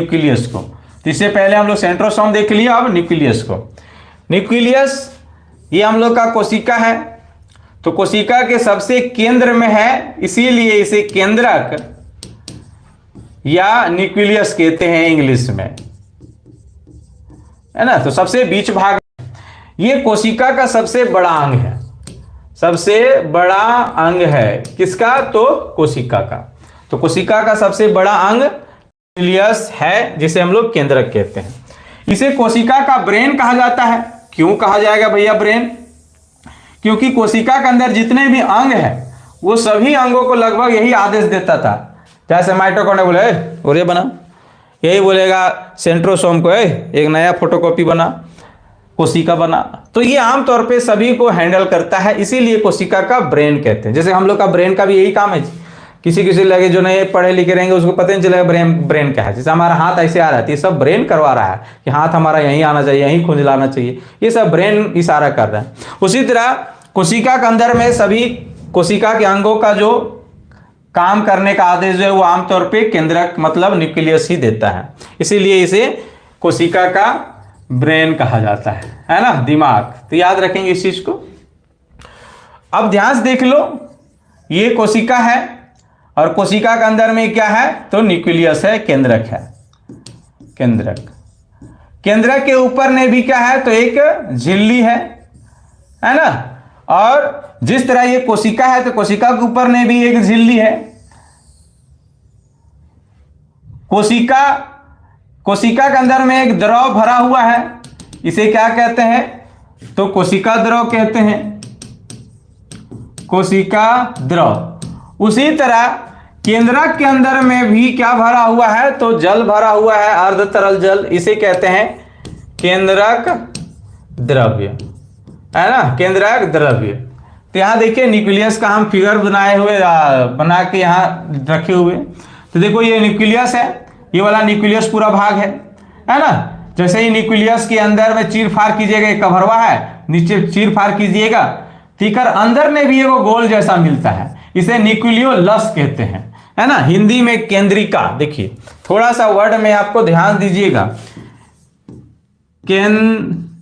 Nucleus को। तो इससे पहले हम लोग सेंट्रोसोम देख लिया, अब न्यूक्लियस को। न्यूक्लियस ये हम लोग का कोशिका है, तो कोशिका के सबसे केंद्र में है, इसीलिए इसे केंद्रक या न्यूक्लियस कहते हैं इंग्लिश में, है ना। तो सबसे बीच भाग, ये कोशिका का सबसे बड़ा अंग है, सबसे बड़ा अंग है किसका, तो कोशिका का। तो कोशिका का सबसे बड़ा अंग न्यूक्लियस है, जिसे हम लोग केंद्रक कहते हैं। इसे कोशिका का ब्रेन कहा जाता है। क्यों कहा जाएगा भैया ब्रेन? क्योंकि कोशिका के अंदर जितने भी अंग है वो सभी अंगों को लगभग यही आदेश देता था। जैसे माइटोकॉन्ड्रिया बोले और बना, यही बोलेगा सेंट्रोसोम को एक नया फोटोकॉपी बना, कोशिका बना। तो ये आमतौर पे सभी को हैंडल करता है, इसीलिए कोशिका का ब्रेन कहते हैं। जैसे हम लोग का ब्रेन का भी यही काम है। किसी किसी लगे जो नहीं पढ़े लिखे रहेंगे उसको पता नहीं चलेगा ब्रेन क्या है। जैसे हमारा हाथ ऐसे आ रहा है, ये सब ब्रेन करवा रहा है कि हाथ हमारा यहीं आना चाहिए, यहीं खुंजलाना चाहिए, ये सब ब्रेन इशारा कर रहा है। उसी तरह कोशिका के अंदर में सभी कोशिका के अंगों का जो काम करने का आदेश जो है वो आमतौर पे केंद्रक मतलब न्यूक्लियस ही देता है, इसीलिए इसे कोशिका का ब्रेन कहा जाता है ना, दिमाग। तो याद रखेंगे इस चीज को। अब ध्यान से देख लो, ये कोशिका है और कोशिका के अंदर में क्या है, तो न्यूक्लियस है, केंद्रक है। केंद्रक, केंद्रक के ऊपर ने भी क्या है, तो एक झिल्ली है ना। और जिस तरह ये कोशिका है तो कोशिका के ऊपर ने भी एक झिल्ली है। कोशिका के अंदर में एक द्रव भरा हुआ है, इसे क्या कहते हैं, तो कोशिका द्रव कहते हैं, कोशिका द्रव। उसी तरह केंद्रक के अंदर में भी क्या भरा हुआ है, तो जल भरा हुआ है, अर्ध तरल जल, इसे कहते हैं केंद्रक द्रव्य, है ना, केंद्रक द्रव्य। तो यहां देखिए न्यूक्लियस का हम फिगर बना के यहां रखे हुए। तो देखो ये न्यूक्लियस है, ये वाला न्यूक्लियस पूरा भाग है ना। जैसे ही न्यूक्लियस के अंदर में चीर फाड़ कीजिएगा, एक कभरवा है, नीचे चीर फाड़ कीजिएगा, ठीक है, अंदर में भी एक गोल जैसा मिलता है, इसे न्यूक्लियोलस कहते हैं, है ना। हिंदी में केंद्रिका। देखिए थोड़ा सा वर्ड में आपको ध्यान दीजिएगा, केंद्रिका।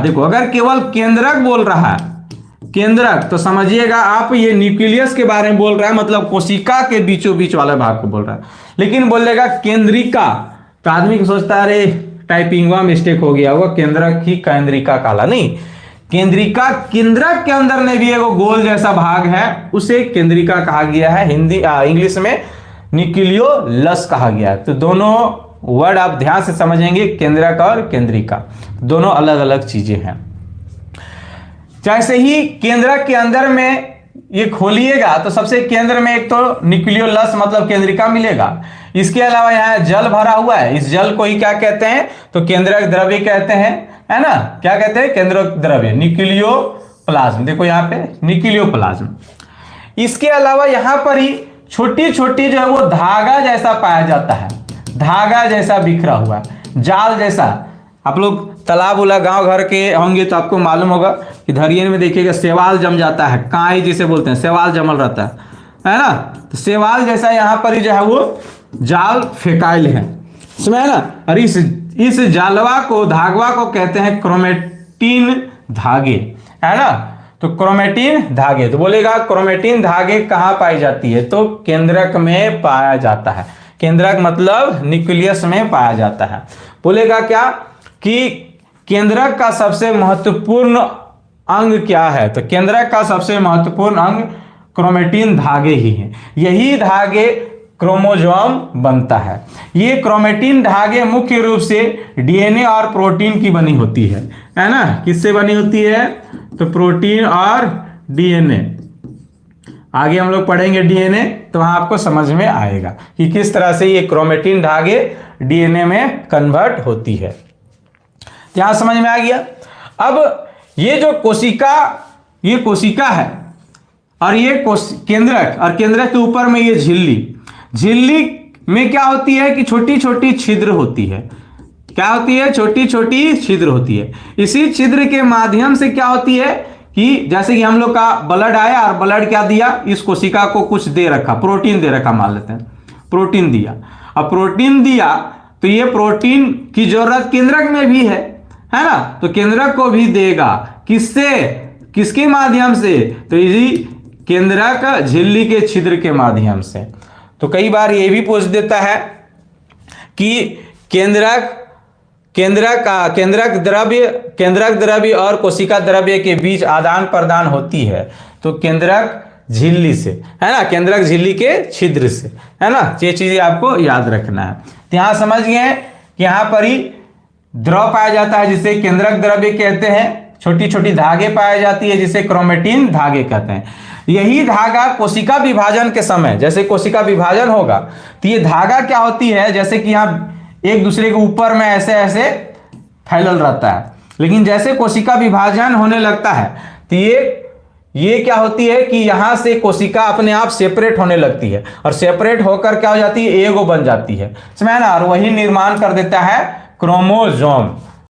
देखो अगर केवल केंद्रक बोल रहा है, केंद्रक, तो समझिएगा आप ये न्यूक्लियस के बारे में बोल रहा है, मतलब कोशिका के बीचों बीच वाले भाग को बोल रहा है। लेकिन बोलेगा केंद्रिका तो आदमी को सोचता है अरे टाइपिंग में मिस्टेक हो गया होगा, केंद्रक ही केंद्रिका काला, नहीं। केंद्रिका, केंद्रक के अंदर ने भी एक गोल जैसा भाग है, उसे केंद्रिका कहा गया है। इंग्लिश में न्यूक्लियोलस कहा गया है। तो दोनों वर्ड आप ध्यान से समझेंगे, केंद्रक और केंद्रिका दोनों अलग अलग चीजें हैं। जैसे ही केंद्रक के अंदर में ये खोलिएगा तो सबसे केंद्र में एक तो न्यूक्लियोलस मतलब केंद्रिका मिलेगा। इसके अलावा यहाँ जल भरा हुआ है, इस जल को ही क्या कहते हैं, तो केंद्रक द्रव्य कहते हैं, है ना। क्या कहते हैं, केंद्रक द्रव्य, न्यूक्लियोप्लाज्म। देखो यहाँ पे न्यूक्लियोप्लाज्म। इसके अलावा यहाँ पर ही छोटी छोटी जो है वो धागा जैसा पाया जाता है, धागा जैसा बिखरा हुआ, जाल जैसा। आप लोग तालाब वाला गांव घर के होंगे तो आपको मालूम होगा कि धरियन में देखिएगा सेवाल जम जाता है, काई जिसे बोलते हैं, सेवाल जमल रहता है ना। तो सेवाल जैसा यहाँ पर ही जो है वो जाल फेकाइल है, इसमें, है ना। और इस जालवा को, धागवा को कहते हैं क्रोमेटिन धागे, है ना। तो क्रोमेटिन धागे, तो बोलेगा क्रोमेटिन धागे कहाँ पाई जाती है, तो केंद्रक में पाया जाता है। केंद्रक मतलब न्यूक्लियस में पाया जाता है। बोलेगा क्या कि केंद्रक का सबसे महत्वपूर्ण अंग क्या है, तो केंद्रक का सबसे महत्वपूर्ण अंग क्रोमेटिन धागे ही हैं। यही धागे क्रोमोसोम बनता है। ये क्रोमेटिन धागे मुख्य रूप से डीएनए और प्रोटीन की बनी होती है ना। किससे बनी होती है, तो प्रोटीन और डीएनए। आगे हम लोग पढ़ेंगे डीएनए, तो वहां आपको समझ में आएगा कि किस तरह से ये क्रोमेटिन धागे डीएनए में कन्वर्ट होती है। यहां समझ में आ गया। अब ये जो कोशिका, ये कोशिका है और ये केंद्रक, और केंद्रक के ऊपर में ये झिल्ली, झिल्ली में क्या होती है कि छोटी छोटी छिद्र होती है। क्या होती है, छोटी छोटी छिद्र होती है। इसी छिद्र के माध्यम से क्या होती है कि जैसे कि हम लोग का ब्लड आया और ब्लड क्या दिया, इस कोशिका को कुछ दे रखा, प्रोटीन दे रखा, मान लेते हैं प्रोटीन दिया, अब प्रोटीन दिया तो ये प्रोटीन की जरूरत केंद्रक में भी है ना, तो केंद्रक को भी देगा। किससे, किसके माध्यम से, तो इसी केंद्रक झिल्ली के छिद्र के माध्यम से। तो कई बार ये भी पूछ देता है कि केंद्रक द्रव्य और कोशिका द्रव्य के बीच आदान प्रदान होती है तो केंद्रक झिल्ली से, है ना, केंद्रक झिल्ली के छिद्र से, है ना। ये चीजें आपको याद रखना है। तो यहां समझ गए कि यहां पर ही द्रव पाया जाता है जिसे केंद्रक द्रव्य कहते हैं, छोटी छोटी धागे पाई जाती है जिसे क्रोमेटिन धागे कहते हैं। यही धागा कोशिका विभाजन के समय, जैसे कोशिका विभाजन होगा तो ये धागा क्या होती है, जैसे कि यहाँ एक दूसरे के ऊपर में ऐसे ऐसे फैलल रहता है, लेकिन जैसे कोशिका विभाजन होने लगता है तो ये क्या होती है कि यहां से कोशिका अपने आप सेपरेट होने लगती है और सेपरेट होकर क्या हो जाती है, एगो बन जाती है, समझ ना, और वही निर्माण कर देता है क्रोमोसोम।